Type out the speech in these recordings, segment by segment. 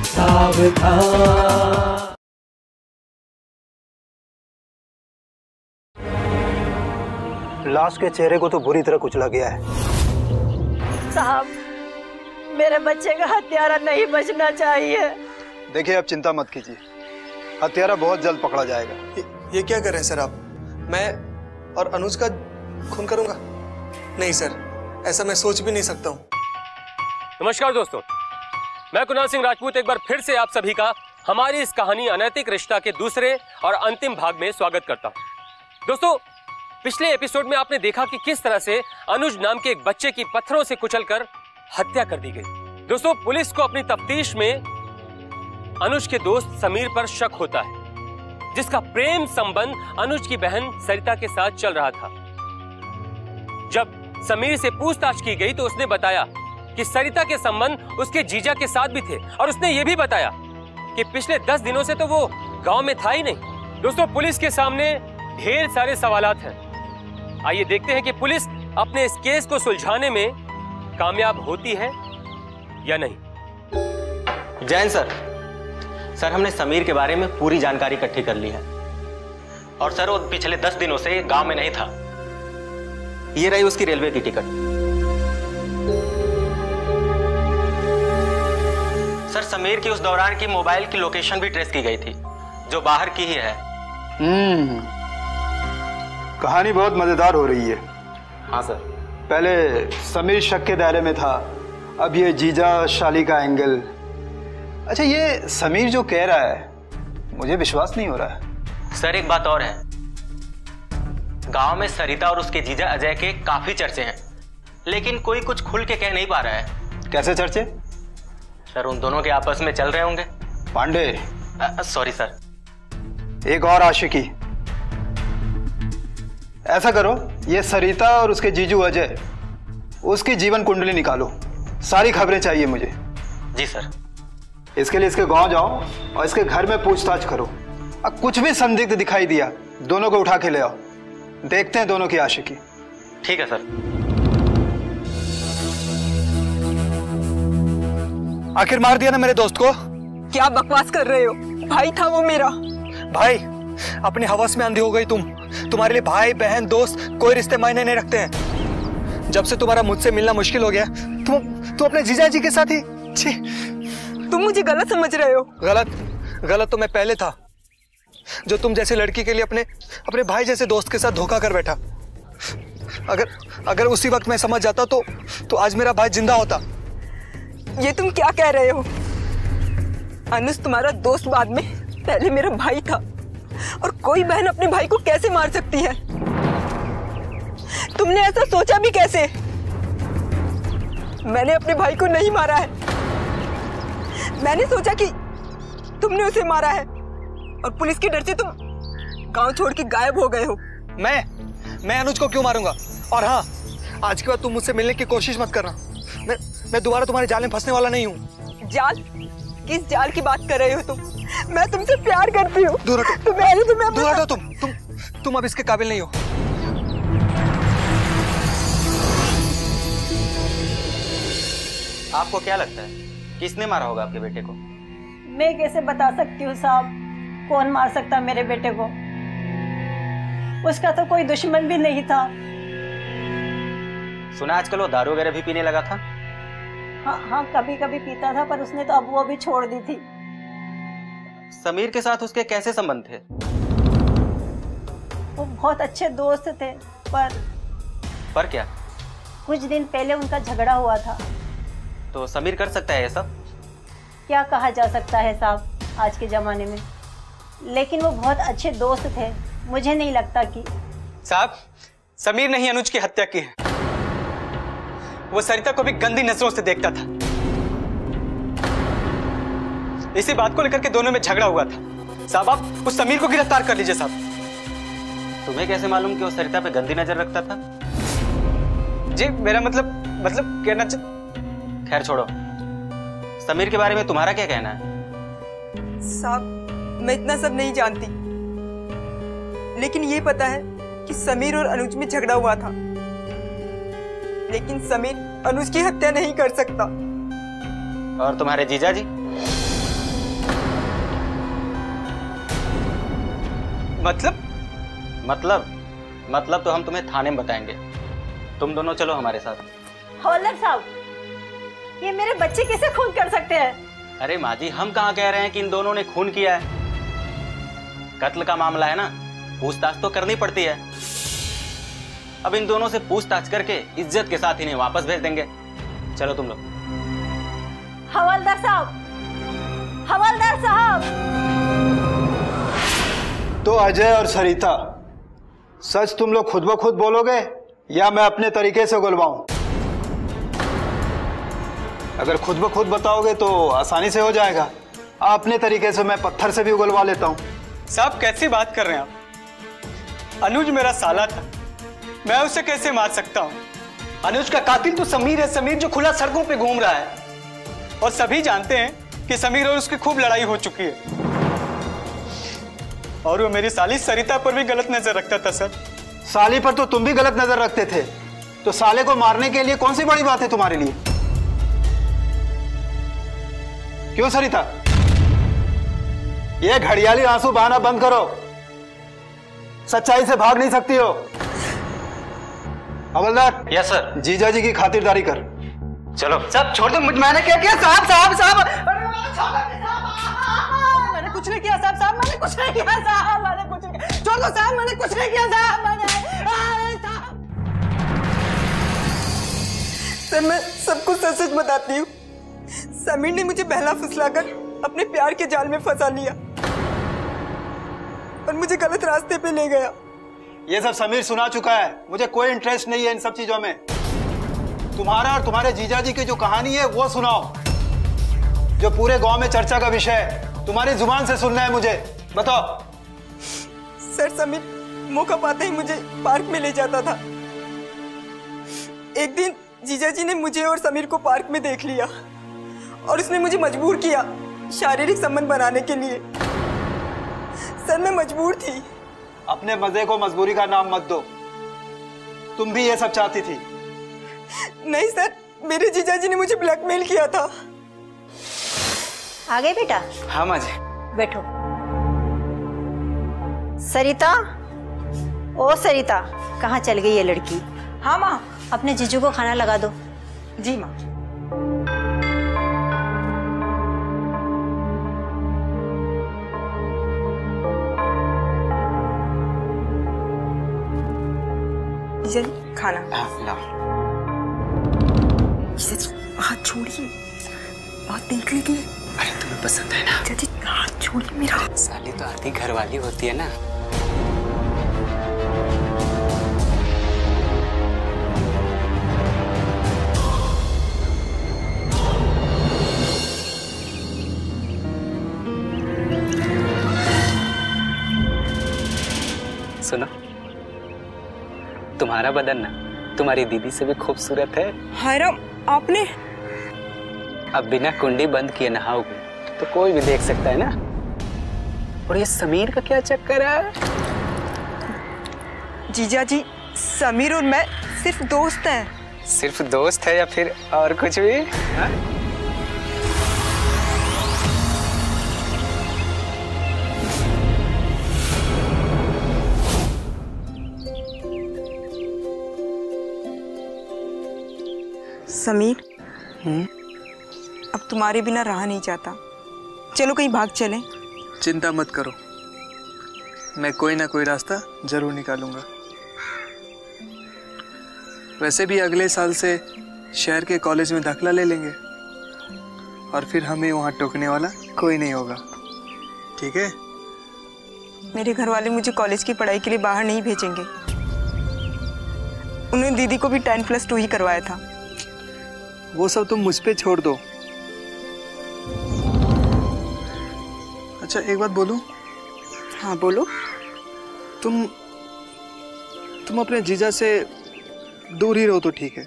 सावधान। लाश के चेहरे को तो बुरी तरह कुचला गया है। साहब, मेरे बच्चे का हत्यारा नहीं बचना चाहिए। देखिए, अब चिंता मत कीजिए, हत्यारा बहुत जल्द पकड़ा जाएगा। ये क्या कर रहे हैं सर आप? मैं और अनुज का खून करूंगा? नहीं सर, ऐसा मैं सोच भी नहीं सकता हूँ। नमस्कार दोस्तों, मैं कुणाल सिंह राजपूत एक बार फिर से आप सभी का हमारी इस कहानी अनैतिक रिश्ता के दूसरे और अंतिम भाग में स्वागत करता हूँ। दोस्तों, पिछले एपिसोड में आपने देखा कि किस तरह से अनुज नाम के एक बच्चे की पत्थरों से कुचलकर हत्या कर दी गई। दोस्तों, पुलिस को अपनी तफ्तीश में अनुज के दोस्त समीर पर शक होता है, जिसका प्रेम संबंध अनुज की बहन सरिता के साथ चल रहा था। जब समीर से पूछताछ की गई तो उसने बताया कि सरिता के संबंध उसके जीजा के साथ भी थे, और उसने यह भी बताया कि पिछले 10 दिनों से तो वो गांव में था ही नहीं। दोस्तों, पुलिस के सामने ढेर सारे सवालात हैं। आइए देखते हैं कि पुलिस अपने इस केस को सुलझाने में कामयाब होती है या नहीं। जैन सर, हमने समीर के बारे में पूरी जानकारी इकट्ठी कर ली है, और सर वो पिछले 10 दिनों से गांव में नहीं था। ये रही उसकी रेलवे की टिकट। सर, समीर की उस दौरान की मोबाइल की लोकेशन भी ट्रेस की गई थी, जो बाहर की ही है। कहानी बहुत मजेदार हो रही है। हाँ सर। पहले समीर शक के दायरे में था, अब ये जीजा शाली का एंगल। अच्छा, ये समीर जो कह रहा है मुझे विश्वास नहीं हो रहा है। सर, एक बात और है, गांव में सरिता और उसके जीजा अजय के काफी चर्चे हैं, लेकिन कोई कुछ खुल के कह नहीं पा रहा है। कैसे चर्चे? सर, उन दोनों के आपस में चल रहे होंगे। Pandey, sorry sir. एक और आशिकी। ऐसा करो, ये सरिता और उसके जीजू अजय, उसकी जीवन कुंडली निकालो, सारी खबरें चाहिए मुझे। जी सर। इसके लिए इसके गांव जाओ और इसके घर में पूछताछ करो। अब कुछ भी संदिग्ध दिखाई दिया, दोनों को उठा के ले आओ, देखते हैं दोनों की आशिकी। ठीक है सर। आखिर मार दिया ना मेरे दोस्त को। क्या बकवास कर रहे हो? भाई था वो मेरा। भाई, अपनी हवस में अंधी हो गई तुम। तुम्हारे लिए भाई बहन दोस्त कोई रिश्ते मायने नहीं रखते हैं। जब से तुम्हारा मुझसे मिलना मुश्किल हो गया, तुम अपने जीजा जी के साथ ही। छी, तुम मुझे गलत समझ रहे हो। गलत तो मैं पहले था, जो तुम जैसी लड़की के लिए अपने भाई जैसे दोस्त के साथ धोखा कर बैठा। अगर उसी वक्त मैं समझ जाता तो आज मेरा भाई जिंदा होता। ये तुम क्या कह रहे हो? अनुज तुम्हारा दोस्त बाद में, पहले मेरा भाई था। और कोई बहन अपने भाई को कैसे मार सकती है? तुमने ऐसा सोचा भी कैसे? मैंने अपने भाई को नहीं मारा है। मैंने सोचा कि तुमने उसे मारा है, और पुलिस के डर से तुम गांव छोड़ के गायब हो गए हो। मैं अनुज को क्यों मारूंगा? और हाँ, आज के बाद तुम मुझसे मिलने की कोशिश मत करना। मैं दोबारा तुम्हारे जाल में फंसने वाला नहीं हूँ। जाल? किस जाल की बात कर रहे हो तुम? मैं तुमसे प्यार करती हूँ। दूर हटो। दूर हटो तुम अब इसके काबिल नहीं हो। आपको क्या लगता है किसने मारा होगा आपके बेटे को? मैं कैसे बता सकती हूँ साहब, कौन मार सकता मेरे बेटे को? उसका तो कोई दुश्मन भी नहीं था। सुना आजकल वो दारू वगैरह भी पीने लगा था। हाँ, कभी कभी पीता था, पर उसने तो अब वो भी छोड़ दी थी। समीर के साथ उसके कैसे संबंध थे? वो बहुत अच्छे दोस्त थे, पर क्या? कुछ दिन पहले उनका झगड़ा हुआ था। तो समीर कर सकता है ये सब? क्या कहा जा सकता है साहब आज के जमाने में, लेकिन वो बहुत अच्छे दोस्त थे। मुझे नहीं लगता कि साहब, समीर ने ही अनुज की हत्या की है। वो सरिता को भी गंदी नजरों से देखता था। इसी बात को लेकर के दोनों में झगड़ा हुआ था। साहब, आप उस समीर को गिरफ्तार कर लीजिए साहब। तुम्हें कैसे मालूम कि वो सरिता पे गंदी नजर रखता था? जी, मेरा मतलब कहना खैर छोड़ो, समीर के बारे में तुम्हारा क्या कहना है? साहब, मैं इतना सब नहीं जानती, लेकिन ये पता है कि समीर और अनुज में झगड़ा हुआ था। लेकिन समीर अनुज की हत्या नहीं कर सकता। और तुम्हारे जीजा जी? मतलब तो हम तुम्हें थाने में बताएंगे। तुम दोनों चलो हमारे साथ। हवलदार साहब, ये मेरे बच्चे कैसे खून कर सकते हैं? अरे माँ जी, हम कहाँ कह रहे हैं कि इन दोनों ने खून किया है। कत्ल का मामला है ना, पूछताछ तो करनी पड़ती है। अब इन दोनों से पूछताछ करके इज्जत के साथ इन्हें वापस भेज देंगे। चलो तुम लोग। हवलदार साहब, हवलदार साहब। तो अजय और सरिता, सच तुम लोग खुद ब खुद बोलोगे या मैं अपने तरीके से उगलवाऊं? अगर खुद ब खुद बताओगे तो आसानी से हो जाएगा। अपने तरीके से मैं पत्थर से भी उगलवा लेता हूं। साहब कैसी बात कर रहे हैं आप? अनुज मेरा साला था, मैं उसे कैसे मार सकता हूं? अनुज का कातिल तो समीर है, समीर जो खुला सड़कों पे घूम रहा है। और सभी जानते हैं कि समीर और उसकी खूब लड़ाई हो चुकी है। और वो मेरी साली सरिता पर भी गलत नजर रखता था सर। साली पर तो तुम भी गलत नजर रखते थे, तो साले को मारने के लिए कौन सी बड़ी बात है तुम्हारे लिए? क्यों सरिता? ये घड़ियाली आंसू बहाना बंद करो। सच्चाई से भाग नहीं सकती हो। हवलदार। Yes sir. जीजा जी की खातिरदारी कर। चलो। सब छोड़ दो, मैंने क्या किया? साहब साहब साहब, मैंने कुछ नहीं किया साहब, साहब मैंने कुछ नहीं किया साहब, मैंने कुछ नहीं किया। छोड़ दो साहब, मैंने कुछ नहीं किया साहब, सर मैं सबको सच सच बताती हूँ। समीर ने मुझे बहला फुसलाकर अपने प्यार के जाल में फंसा लिया और मुझे गलत रास्ते पे ले गया। ये सब समीर सुना चुका है, मुझे कोई इंटरेस्ट नहीं है इन सब चीजों में। तुम्हारा और तुम्हारे जीजाजी की जो कहानी है वो सुनाओ, जो पूरे गांव में चर्चा का विषय है। तुम्हारी जुबान से सुनना है मुझे, बताओ। सर समीर मौका पाते ही मुझे पार्क में ले जाता था। एक दिन जीजाजी ने मुझे और समीर को पार्क में देख लिया और उसने मुझे मजबूर किया शारीरिक संबंध बनाने के लिए। सर मैं मजबूर थी। अपने मजे को मजबूरी का नाम मत दो। तुम भी ये सब चाहती थी? नहीं सर, मेरे जीजाजी ने मुझे ब्लैकमेल किया था। आ गए बेटा? हाँ माँ जी। बैठो। सरिता, ओ सरिता, कहाँ चल गई ये लड़की? हाँ माँ। अपने जीजू को खाना लगा दो। जी माँ। खाना। हाथ छोड़िए, बहुत देख लेगी। अरे तुम्हें पसंद है ना? चाची हाथ छोड़िए मेरा। साली तो आधी घरवाली होती है ना। सुनो, तुम्हारा बदन ना तुम्हारी दीदी से भी खूबसूरत है। हाय राम, आपने? अब बिना कुंडी बंद किए नहाओगे तो कोई भी देख सकता है ना। और ये समीर का क्या चक्कर है? जीजा जी, समीर और मैं सिर्फ दोस्त हैं। सिर्फ दोस्त है या फिर और कुछ भी? हा? समीर, अब तुम्हारे बिना रहा नहीं जाता। चलो कहीं भाग चलें। चिंता मत करो, मैं कोई ना कोई रास्ता जरूर निकालूंगा। वैसे भी अगले साल से शहर के कॉलेज में दाखिला ले लेंगे और फिर हमें वहाँ टोकने वाला कोई नहीं होगा। ठीक है? मेरे घर वाले मुझे कॉलेज की पढ़ाई के लिए बाहर नहीं भेजेंगे। उन्होंने दीदी को भी 10+2 ही करवाया था। वो सब तुम मुझ पे छोड़ दो। अच्छा एक बात बोलूं? हाँ बोलो। तुम अपने जीजा से दूर ही रहो तो ठीक है।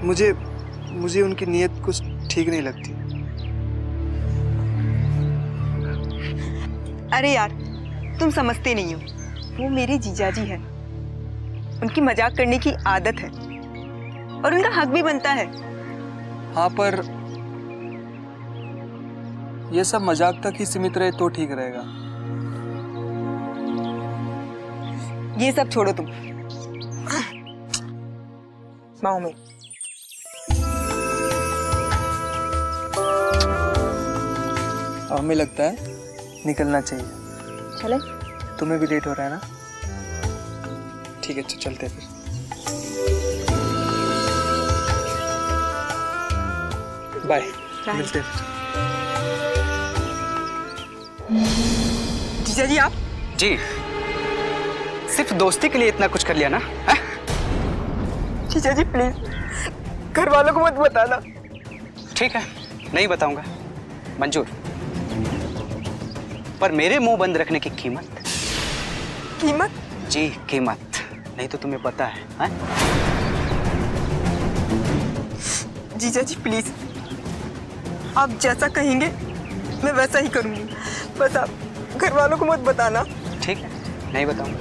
मुझे उनकी नीयत कुछ ठीक नहीं लगती। अरे यार, तुम समझते नहीं हो, वो मेरे जीजाजी है। उनकी मजाक करने की आदत है और उनका हक भी बनता है। हाँ, पर ये सब मजाक तक ही सीमित रहे तो ठीक रहेगा। ये सब छोड़ो तुम, माओ में। हमें लगता है निकलना चाहिए। चले? तुम्हें भी लेट हो रहा है ना? ठीक है, चलते हैं फिर। बाय, मिलते हैं। जीजा जी आप? जी, सिर्फ दोस्ती के लिए इतना कुछ कर लिया ना? जीजा जी प्लीज घर वालों को मत बताना। ठीक है, नहीं बताऊंगा, मंजूर। पर मेरे मुंह बंद रखने की कीमत? कीमत? जी कीमत। नहीं तो तुम्हें पता है? जीजा जी प्लीज, आप जैसा कहेंगे मैं वैसा ही करूंगी, बस आप घर वालों को मत बताना। ठीक है, नहीं बताऊंगा।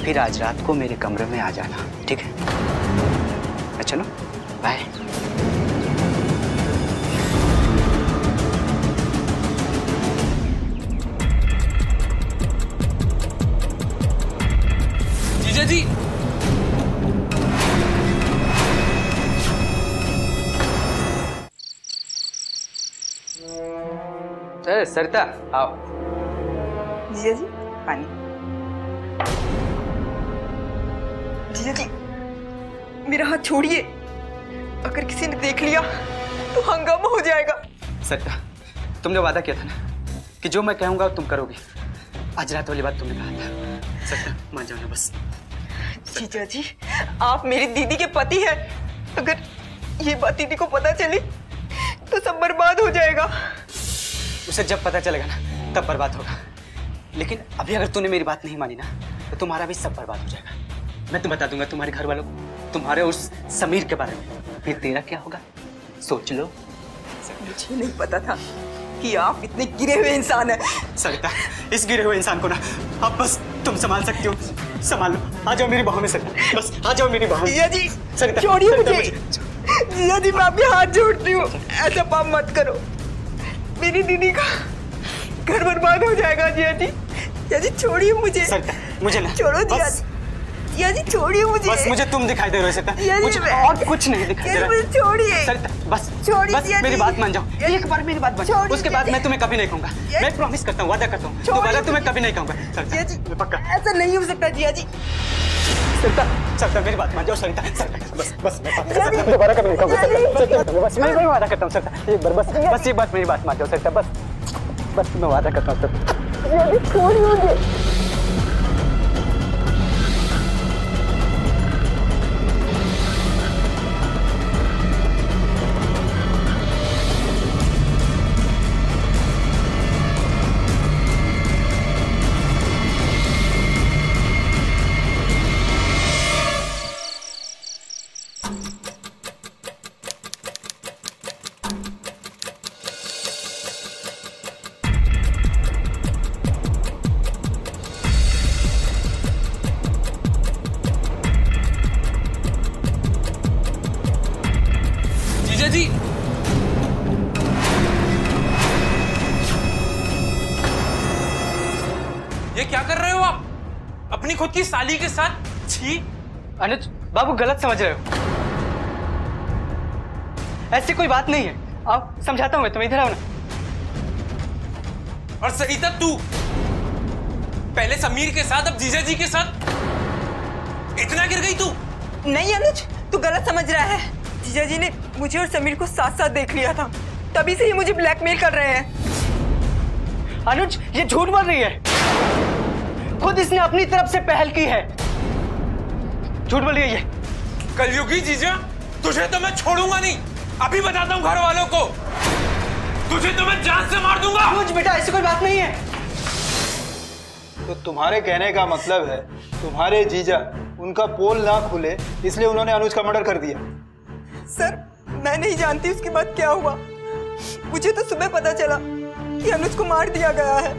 फिर आज रात को मेरे कमरे में आ जाना, ठीक है? चलो, बाय। जीजा जी, सरिता आओ। जीजा जी पानी। जीजा जी मेरा हाथ छोड़िए, अगर किसी ने देख लिया तो हंगामा हो जाएगा। सरिता, तुमने वादा किया था ना कि जो मैं कहूंगा तुम करोगी। आज रात वाली बात तुमने कहा था। सरिता मान जाओ ना बस। जीजा जी आप मेरी दीदी के पति हैं, अगर ये बात दीदी को पता चली तो सब बर्बाद हो जाएगा। उसे जब पता चलेगा ना तब बर्बाद होगा, लेकिन अभी अगर तूने मेरी बात नहीं मानी ना तो तुम्हारा भी सब बर्बाद हो जाएगा। मैं तो बता दूंगा तुम्हारे घर वालों को तुम्हारे उस समीर के बारे में, फिर तेरा क्या होगा सोच लो। मुझे नहीं पता था कि आप इतने गिरे हुए इंसान हैं। सरिता, इस गिरे हुए इंसान को ना अब बस तुम संभाल सकती हो, संभाल लो। आ जाओ मेरी बाहों में सरिता, बस आ जाओ मेरी बाहों में। जीजा जी सरिता छोड़िए मुझे। जीजा जी मैं आपके हाथ जोड़ती हूँ, ऐसा पाप मत करो, मेरी दीदी का घर बर्बाद हो जाएगा। जीजा जी, जीजा जी छोड़िए मुझे। सरिता मुझे ना छोड़ो जीजा जी, जीजा जी छोड़िए मुझे। बस मुझे तुम दिखाई दे रहे हो सरिता, मुझे और कुछ नहीं दिखाई दे रहा। मुझे छोड़िए सरिता, बस छोड़िए बस मेरी बात मान जाओ, एक बार मेरी बात मान जाओ, उसके बाद मैं तुम्हें कभी नहीं कहूंगा। मैं प्रॉमिस करता हूँ, वादा करता हूँ, दोबारा तुम्हें कभी नहीं कहूंगा। जीजा जी पक्का? ऐसा नहीं हो सकता जीजा जी। सरिता, सरिता मेरी बात मान जाओ सरिता, सरिता बस बस मैं वादा करता हूँ, दोबारा कभी नहीं कहूंगा। सरिता बस मैं वादा करता हूँ सरिता, एक बार बस एक बार मेरी बात मान जाओ सरिता, बस बस मैं वादा करता हूँ सरिता। छोड़िए मुझे। जी ये क्या कर रहे हो आप अपनी खुद की साली के साथ? छी! अनुज बाबू गलत समझ रहे हो, ऐसी कोई बात नहीं है। आप समझाता हूँ मैं तुम्हें, इधर आओ ना। और सरिता तू पहले समीर के साथ अब जीजा जी के साथ इतना गिर गई तू? नहीं अनुज तू गलत समझ रहा है, जीजा जी ने मुझे और समीर को साथ साथ देख लिया था, तभी से ये मुझे ब्लैकमेल कर रहे हैं। अनुज ये झूठ बोल रही है, खुद इसने अपनी तरफ से पहल की है, झूठ बोल रही है ये। कलयुगी जीजा, तुझे तो मैं छोड़ूंगा नहीं, अभी बताता हूँ घर वालों को, तुझे तो मैं जान से मार दूंगा। अनुज बेटा ऐसी कोई बात नहीं है। तो तुम्हारे कहने का मतलब है तुम्हारे जीजा उनका पोल ना खुले इसलिए उन्होंने अनुज का मर्डर कर दिया? सर मैं नहीं जानती उसके बाद क्या हुआ, मुझे तो सुबह पता चला कि अनुज को मार दिया गया है।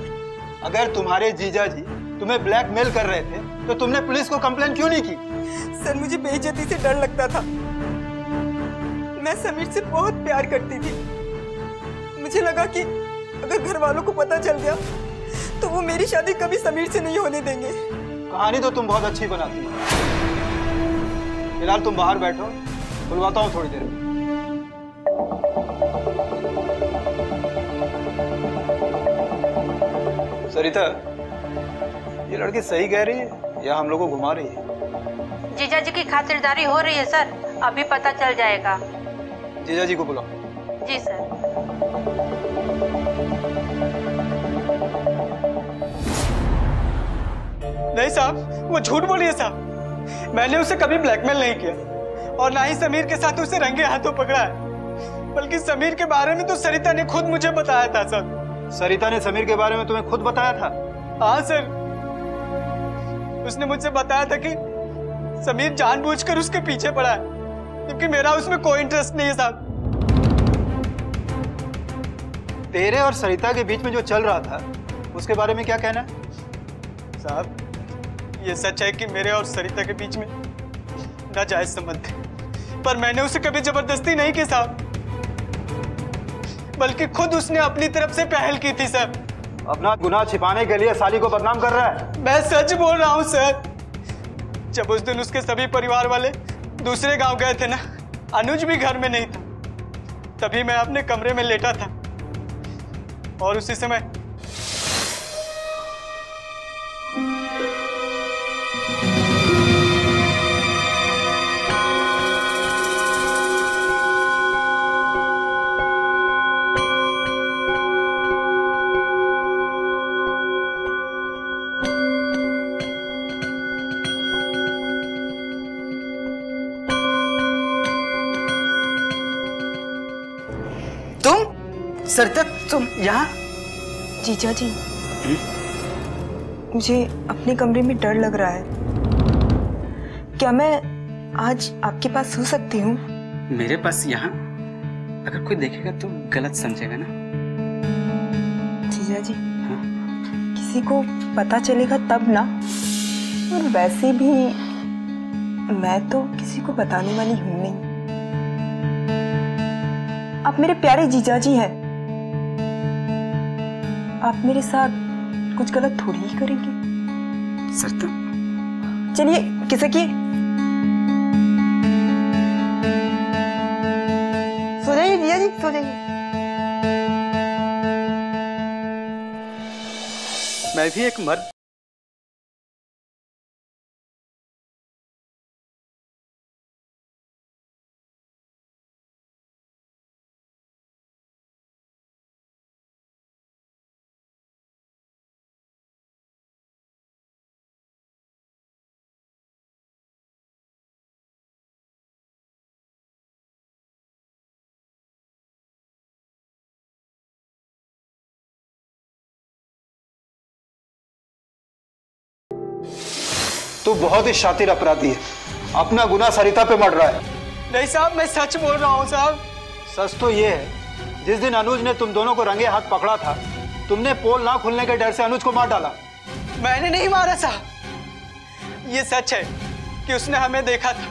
अगर तुम्हारे जीजा जी तुम्हें ब्लैकमेल कर रहे थे, तो तुमने पुलिस को कंप्लेंट क्यों नहीं की? सर मुझे बेइज्जती से डर लगता था। मैं समीर से बहुत प्यार करती थी। मुझे लगा कि अगर घर वालों को पता चल गया तो वो मेरी शादी कभी समीर से नहीं होने देंगे। कहानी तो तुम बहुत अच्छी बनाती हो। फिलहाल तुम बाहर बैठो, बुलवाता हूँ थोड़ी देर में। सरिता, ये लड़की सही कह रही है या हम लोग को घुमा रही है? जीजा जी की खातिरदारी हो रही है सर, अभी पता चल जाएगा। जीजा जी को बुलाओ। जी सर। नहीं साहब, वो झूठ बोली है साहब। मैंने उसे कभी ब्लैकमेल नहीं किया और ना ही समीर के साथ उसे रंगे हाथों पकड़ा है। बल्कि समीर के बारे में तो सरिता ने खुद मुझे बताया था सर। सरिता ने समीर के बारे में तुम्हें खुद बताया था? हाँ सर, उसने मुझसे बताया था कि समीर जानबूझकर उसके पीछे पड़ा है, क्योंकि मेरा उसमें कोई इंटरेस्ट नहीं है साहब। तेरे और सरिता के बीच में जो चल रहा था उसके बारे में क्या कहना है? साहब, ये सच है कि मेरे और सरिता के बीच में नाजायज संबंध थे, पर मैंने उसे कभी जबरदस्ती नहीं की साहब, बल्कि खुद उसने अपनी तरफ से पहल की थी सर। अपना गुनाह छिपाने के लिए साली को बदनाम कर रहा है? मैं सच बोल रहा हूँ सर। जब उस दिन उसके सभी परिवार वाले दूसरे गांव गए थे ना, अनुज भी घर में नहीं था, तभी मैं अपने कमरे में लेटा था और उसी समय सरिता, तुम यहाँ? जीजा जी, मुझे अपने कमरे में डर लग रहा है। क्या मैं आज आपके पास सो सकती हूँ? मेरे पास यहाँ? अगर कोई देखेगा तो गलत समझेगा ना। जीजा जी, किसी को पता चलेगा तब ना। और वैसे भी मैं तो किसी को बताने वाली हूँ नहीं। आप मेरे प्यारे जीजा जी हैं। आप मेरे साथ कुछ गलत थोड़ी ही करेंगे। सरिता, चलिए किसे की सो जाइए जीजा जी, सो जाइए। मैं भी एक मर्द तू बहुत ही शातिर अपराधी है, अपना गुनाह सरिता पे मढ़ रहा है। नहीं साहब, मैं सच बोल रहा हूँ साहब। सच तो ये है, जिस दिन अनुज ने तुम दोनों को रंगे हाथ पकड़ा था, तुमने पोल ना खुलने के डर से अनुज को मार डाला। मैंने नहीं मारा साहब। ये सच है कि उसने हमें देखा था,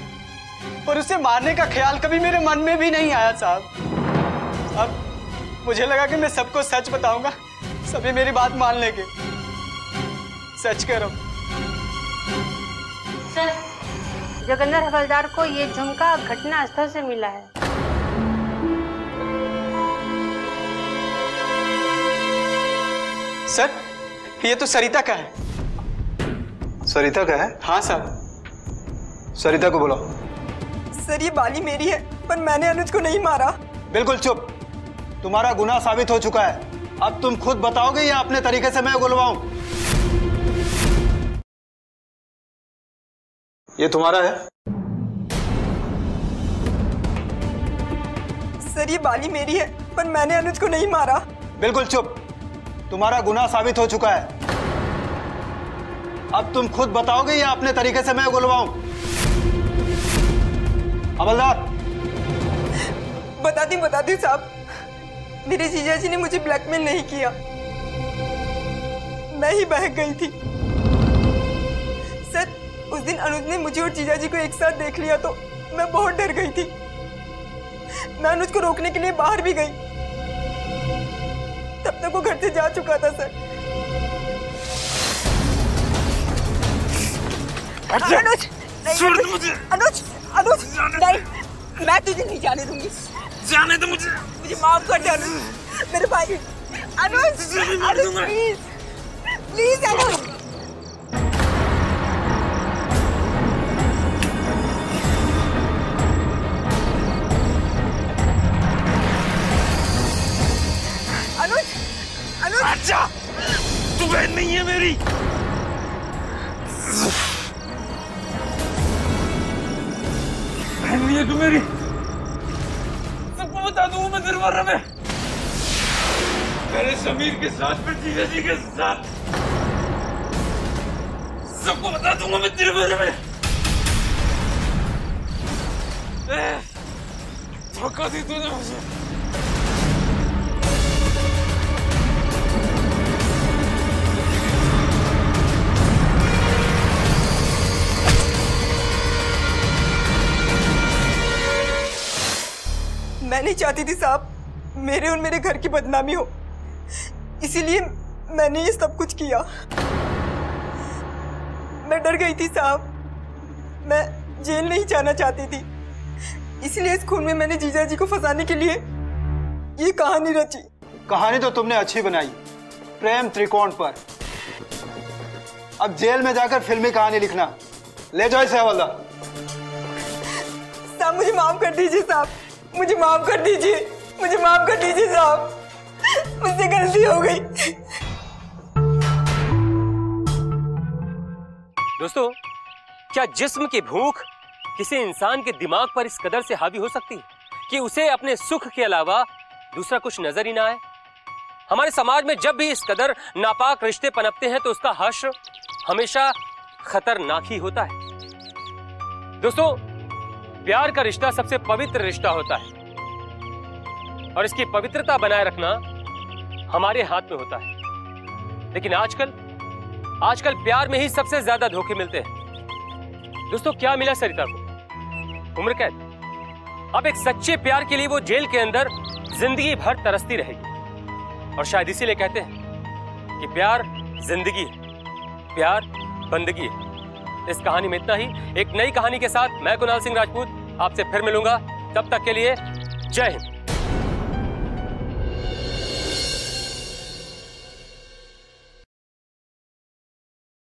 पर उसे मारने का ख्याल कभी मेरे मन में भी नहीं आया साहब। अब मुझे लगा कि मैं सबको सच बताऊंगा, सभी मेरी बात मान लेंगे। सच कह रहा हूं सर, जोगिंदर हवलदार को ये झुमका घटना स्थल से मिला है। सर, ये तो सरिता का है। सरिता का है? हाँ साहब। सरिता को बुलाओ। सर, ये बाली मेरी है, पर मैंने अनुज को नहीं मारा। बिल्कुल चुप, तुम्हारा गुनाह साबित हो चुका है। अब तुम खुद बताओगे या अपने तरीके से मैं बुलवाऊं? ये तुम्हारा है? सर, ये बाली मेरी है, पर मैंने अनुज को नहीं मारा। बिल्कुल चुप, तुम्हारा गुनाह साबित हो चुका है। अब तुम खुद बताओगे या अपने तरीके से मैं बुलवाऊं? हवलदार। बताती हूँ साहब। मेरे जीजा जी ने मुझे ब्लैकमेल नहीं किया, मैं ही बहक गई थी। अनुज ने मुझे और जीजा जी को एक साथ देख लिया तो मैं बहुत डर गई थी। मैं अनुज को रोकने के लिए बाहर भी गई, तब तक वो घर से जा चुका था सर। अनुज नहीं, मुझे अनुज अनुज नहीं, मैं तुझे नहीं जाने दूंगी। जाने दो मुझे माफ कर दे अनुज, मेरे भाई। अनुज अनुज प्लीज प्लीज अनुज। अनुज अनुज अच्छा, तू बहन नहीं है मेरी। बहन नहीं है तू मेरी, सबको बता दूंगा मैं दरबार में, मेरे समीर के साथ, फिर जीजा जी के साथ, सबको बता दूंगा मैं तेरे बारे में। धोखा दी तूने मुझे। मैं नहीं चाहती थी साहब मेरे और मेरे घर की बदनामी हो, इसीलिए मैंने ये सब कुछ किया। मैं डर गई थी साहब, मैं जेल नहीं जाना चाहती थी, इसलिए इस खून में मैंने जीजा जी को फंसाने के लिए ये कहानी रची। कहानी तो तुमने अच्छी बनाई, प्रेम त्रिकोण पर। अब जेल में जाकर फिल्मी कहानी लिखना। ले जाओ इसे हवलदार। साहब मुझे माफ कर दीजिए साहब, मुझे माफ कर दीजिए, मुझे माफ कर दीजिए साहब, मुझसे गलती हो गई। दोस्तों, क्या जिस्म की भूख किसी इंसान के दिमाग पर इस कदर से हावी हो सकती है कि उसे अपने सुख के अलावा दूसरा कुछ नजर ही ना आए? हमारे समाज में जब भी इस कदर नापाक रिश्ते पनपते हैं तो उसका हश्र हमेशा खतरनाक ही होता है। दोस्तों, प्यार का रिश्ता सबसे पवित्र रिश्ता होता है और इसकी पवित्रता बनाए रखना हमारे हाथ में होता है। लेकिन आजकल प्यार में ही सबसे ज्यादा धोखे मिलते हैं। दोस्तों, क्या मिला सरिता को? उम्र कैद। अब एक सच्चे प्यार के लिए वो जेल के अंदर जिंदगी भर तरसती रहेगी। और शायद इसीलिए कहते हैं कि प्यार जिंदगी है, प्यार बंदगी है। इस कहानी में इतना ही। एक नई कहानी के साथ मैं कुणाल सिंह राजपूत आपसे फिर मिलूंगा। तब तक के लिए जय हिंद।